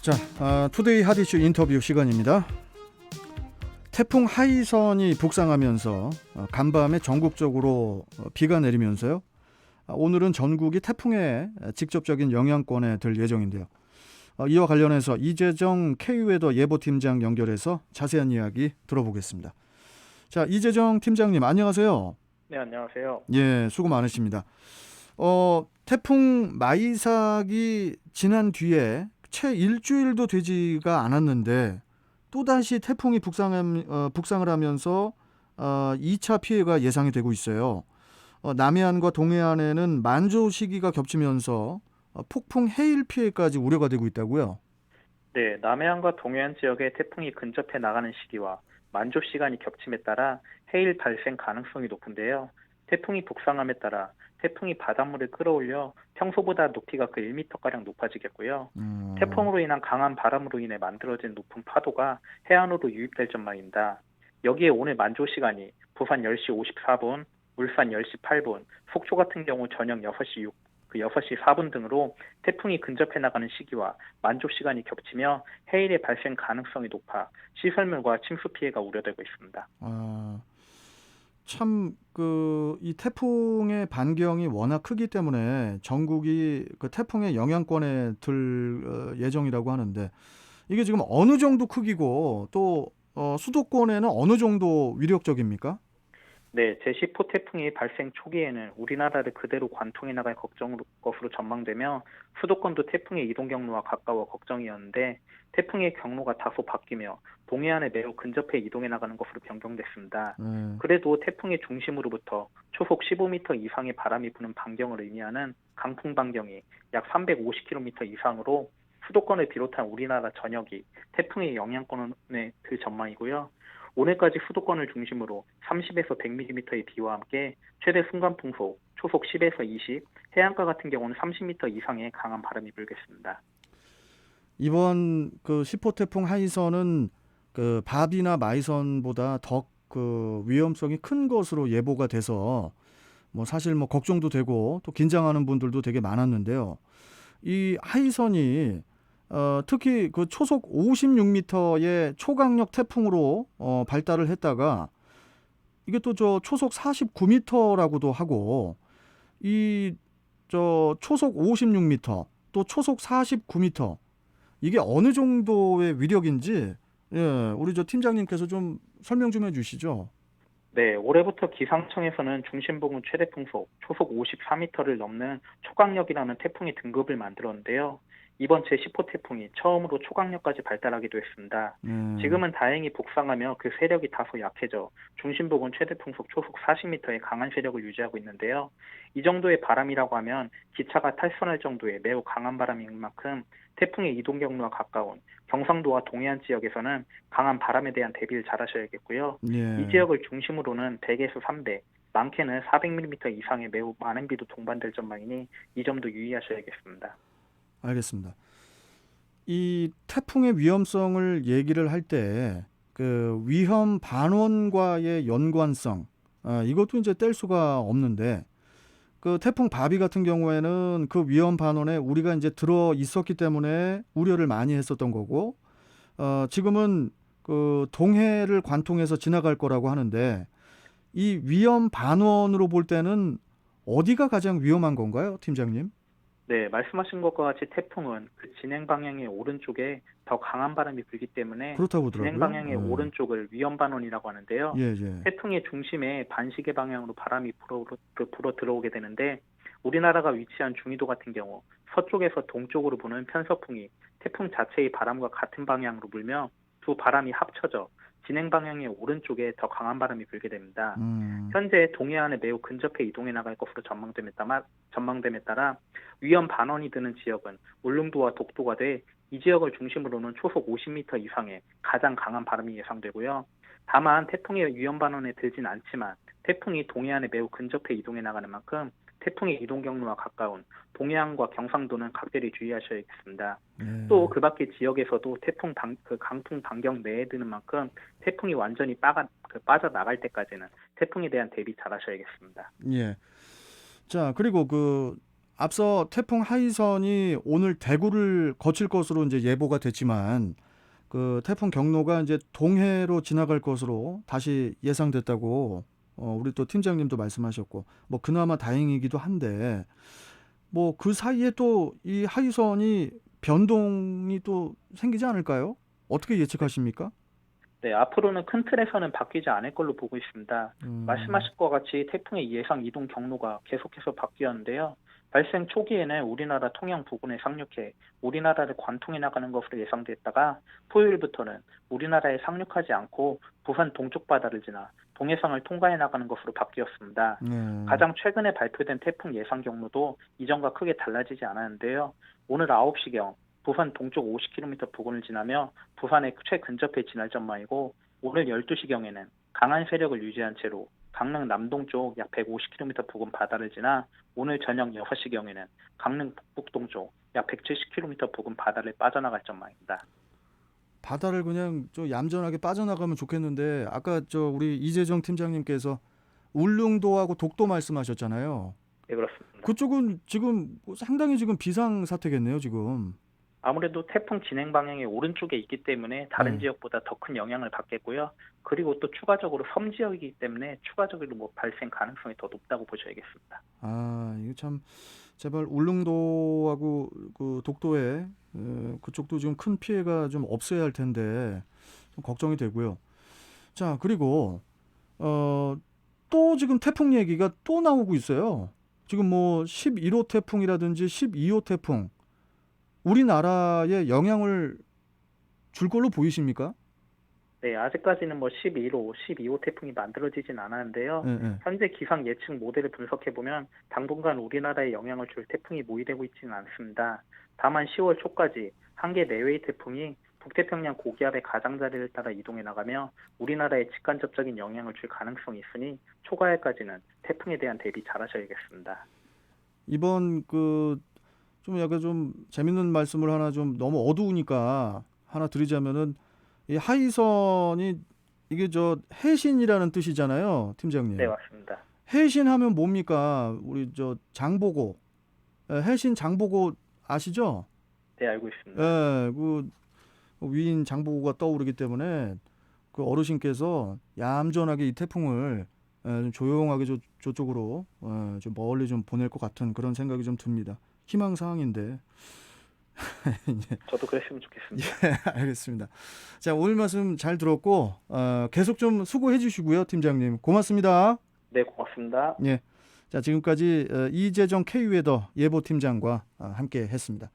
자, 투데이 핫이슈 인터뷰 시간입니다. 태풍 하이선이 북상하면서 간밤에 전국적으로 비가 내리면서요. 오늘은 전국이 태풍의 직접적인 영향권에 들 예정인데요. 이와 관련해서 이재정 K웨더 예보팀장 연결해서 자세한 이야기 들어보겠습니다. 자, 이재정 팀장님 안녕하세요. 네, 안녕하세요. 예, 수고 많으십니다. 태풍 마이삭이 지난 뒤에 채 일주일도 되지가 않았는데 또다시 태풍이 북상을 하면서 2차 피해가 예상이 되고 있어요. 남해안과 동해안에는 만조 시기가 겹치면서 폭풍 해일 피해까지 우려가 되고 있다고요. 네, 남해안과 동해안 지역에 태풍이 근접해 나가는 시기와 만조 시간이 겹침에 따라 해일 발생 가능성이 높은데요. 태풍이 북상함에 따라 태풍이 바닷물을 끌어올려 평소보다 높이가 1m가량 높아지겠고요. 태풍으로 인한 강한 바람으로 인해 만들어진 높은 파도가 해안으로 유입될 전망입니다. 여기에 오늘 만조 시간이 부산 10시 54분, 울산 10시 8분, 속초 같은 경우 저녁 6시 4분 등으로 태풍이 근접해 나가는 시기와 만조 시간이 겹치며 해일의 발생 가능성이 높아 시설물과 침수 피해가 우려되고 있습니다. 참 이 태풍의 반경이 워낙 크기 때문에 전국이 그 태풍의 영향권에 들 예정이라고 하는데 이게 지금 어느 정도 크기고 또 수도권에는 어느 정도 위력적입니까? 네, 제10호 태풍이 발생 초기에는 우리나라를 그대로 관통해 나갈 것으로 전망되며 수도권도 태풍의 이동 경로와 가까워 걱정이었는데 태풍의 경로가 다소 바뀌며 동해안에 매우 근접해 이동해 나가는 것으로 변경됐습니다. 그래도 태풍의 중심으로부터 초속 15m 이상의 바람이 부는 반경을 의미하는 강풍 반경이 약 350km 이상으로 수도권을 비롯한 우리나라 전역이 태풍의 영향권에 들 전망이고요. 오늘까지 수도권을 중심으로 30에서 100mm의 비와 함께 최대 순간풍속 초속 10에서 20, 해안가 같은 경우는 30m 이상의 강한 바람이 불겠습니다. 이번 그 10호 태풍 하이선은 그 바비나 마이선보다 더 그 위험성이 큰 것으로 예보가 돼서 뭐 사실 뭐 걱정도 되고 또 긴장하는 분들도 되게 많았는데요. 이 하이선이 특히 그 초속 56m의 초강력 태풍으로 발달을 했다가 이게 또 저 초속 49m라고도 하고 이 저 초속 56m 또 초속 49m 이게 어느 정도의 위력인지 우리 저 팀장님께서 좀 설명 좀 해주시죠. 네, 올해부터 기상청에서는 중심부근 최대 풍속 초속 54m를 넘는 초강력이라는 태풍의 등급을 만들었는데요. 이번 제10호 태풍이 처음으로 초강력까지 발달하기도 했습니다. 지금은 다행히 북상하며 그 세력이 다소 약해져 중심부근 최대 풍속 초속 40m의 강한 세력을 유지하고 있는데요. 이 정도의 바람이라고 하면 기차가 탈선할 정도의 매우 강한 바람인 만큼 태풍의 이동 경로와 가까운 경상도와 동해안 지역에서는 강한 바람에 대한 대비를 잘 하셔야겠고요. 이 지역을 중심으로는 100에서 300, 많게는 400mm 이상의 매우 많은 비도 동반될 전망이니 이 점도 유의하셔야겠습니다. 알겠습니다. 이 태풍의 위험성을 얘기를 할 때 그 위험 반원과의 연관성 이것도 이제 뗄 수가 없는데 그 태풍 바비 같은 경우에는 그 위험 반원에 우리가 이제 들어 있었기 때문에 우려를 많이 했었던 거고 지금은 그 동해를 관통해서 지나갈 거라고 하는데 이 위험 반원으로 볼 때는 어디가 가장 위험한 건가요, 팀장님? 네, 말씀하신 것과 같이 태풍은 그 진행 방향의 오른쪽에 더 강한 바람이 불기 때문에 그렇다고 진행 하더라고요. 방향의 오른쪽을 위험 반원이라고 하는데요. 예, 예. 태풍의 중심에 반시계 방향으로 바람이 불어 들어오게 되는데 우리나라가 위치한 중위도 같은 경우 서쪽에서 동쪽으로 부는 편서풍이 태풍 자체의 바람과 같은 방향으로 불며 두 바람이 합쳐져 진행 방향의 오른쪽에 더 강한 바람이 불게 됩니다. 현재 동해안에 매우 근접해 이동해 나갈 것으로 전망됨에 따라 위험 반원이 드는 지역은 울릉도와 독도가 돼 이 지역을 중심으로는 초속 50m 이상의 가장 강한 바람이 예상되고요. 다만 태풍의 위험 반원에 들진 않지만 태풍이 동해안에 매우 근접해 이동해 나가는 만큼 태풍의 이동 경로와 가까운 동해안과 경상도는 각별히 주의하셔야겠습니다. 또 그 밖의 지역에서도 강풍 반경 내에 드는 만큼 태풍이 완전히 빠져나갈 때까지는 태풍에 대한 대비 잘 하셔야겠습니다. 예. 자, 그리고 그 앞서 태풍 하이선이 오늘 대구를 거칠 것으로 이제 예보가 됐지만 그 태풍 경로가 이제 동해로 지나갈 것으로 다시 예상됐다고 우리 또 팀장님도 말씀하셨고 뭐 그나마 다행이기도 한데 뭐 그 사이에 또 이 하이선이 변동이 또 생기지 않을까요? 어떻게 예측하십니까? 네, 앞으로는 큰 틀에서는 바뀌지 않을 걸로 보고 있습니다. 음, 말씀하신 것 같이 태풍의 예상 이동 경로가 계속해서 바뀌었는데요. 발생 초기에는 우리나라 통영 부근에 상륙해 우리나라를 관통해 나가는 것으로 예상됐다가 토요일부터는 우리나라에 상륙하지 않고 부산 동쪽 바다를 지나 동해상을 통과해 나가는 것으로 바뀌었습니다. 네. 가장 최근에 발표된 태풍 예상 경로도 이전과 크게 달라지지 않았는데요. 오늘 9시경 부산 동쪽 50km 부근을 지나며 부산에 최근접해 지날 전망이고 오늘 12시경에는 강한 세력을 유지한 채로 강릉 남동쪽 약 150km 부근 바다를 지나 오늘 저녁 6시경에는 강릉 북북동쪽 약 170km 부근 바다를 빠져나갈 전망입니다. 바다를 그냥 좀 얌전하게 빠져나가면 좋겠는데 아까 저 우리 이재정 팀장님께서 울릉도하고 독도 말씀하셨잖아요. 네, 그렇습니다. 그쪽은 지금 상당히 지금 비상 사태겠네요, 지금. 아무래도 태풍 진행 방향이 오른쪽에 있기 때문에 다른 네. 지역보다 더 큰 영향을 받겠고요. 그리고 또 추가적으로 섬 지역이기 때문에 추가적으로 뭐 발생 가능성이 더 높다고 보셔야겠습니다. 아, 이거 참 제발 울릉도하고 그 독도에 그쪽도 지금 큰 피해가 좀 없어야 할 텐데 좀 걱정이 되고요. 자, 그리고 어, 또 지금 태풍 얘기가 또 나오고 있어요. 지금 뭐 11호 태풍이라든지 12호 태풍 우리나라에 영향을 줄 걸로 보이십니까? 네, 아직까지는 뭐 11호, 12호 태풍이 만들어지진 않았는데요. 예, 예. 현재 기상 예측 모델을 분석해 보면 당분간 우리나라에 영향을 줄 태풍이 모이되고 있지는 않습니다. 다만 10월 초까지 한 개 내외의 태풍이 북태평양 고기압의 가장자리를 따라 이동해 나가며 우리나라에 직간접적인 영향을 줄 가능성이 있으니 초가을까지는 태풍에 대한 대비 잘하셔야겠습니다. 이번 그 좀 약간 좀 재밌는 말씀을 하나 좀 너무 어두우니까 하나 드리자면은 이 하이선이 이게 저 해신이라는 뜻이잖아요, 네, 팀장님. 맞습니다. 해신하면 뭡니까? 우리 저 장보고 해신 장보고 아시죠? 네, 알고 있습니다. 예, 그 위인 장보고가 떠오르기 때문에 그 어르신께서 얌전하게 이 태풍을 좀 조용하게 저쪽으로 좀 멀리 좀 보낼 것 같은 그런 생각이 좀 듭니다. 희망 사항인데. 저도 그랬으면 좋겠습니다. 알겠습니다. 자, 오늘 말씀 잘 들었고 계속 좀 수고해 주시고요, 팀장님. 고맙습니다. 네, 고맙습니다. 예. 자, 지금까지 이재정 K웨더 예보팀장과 함께 했습니다.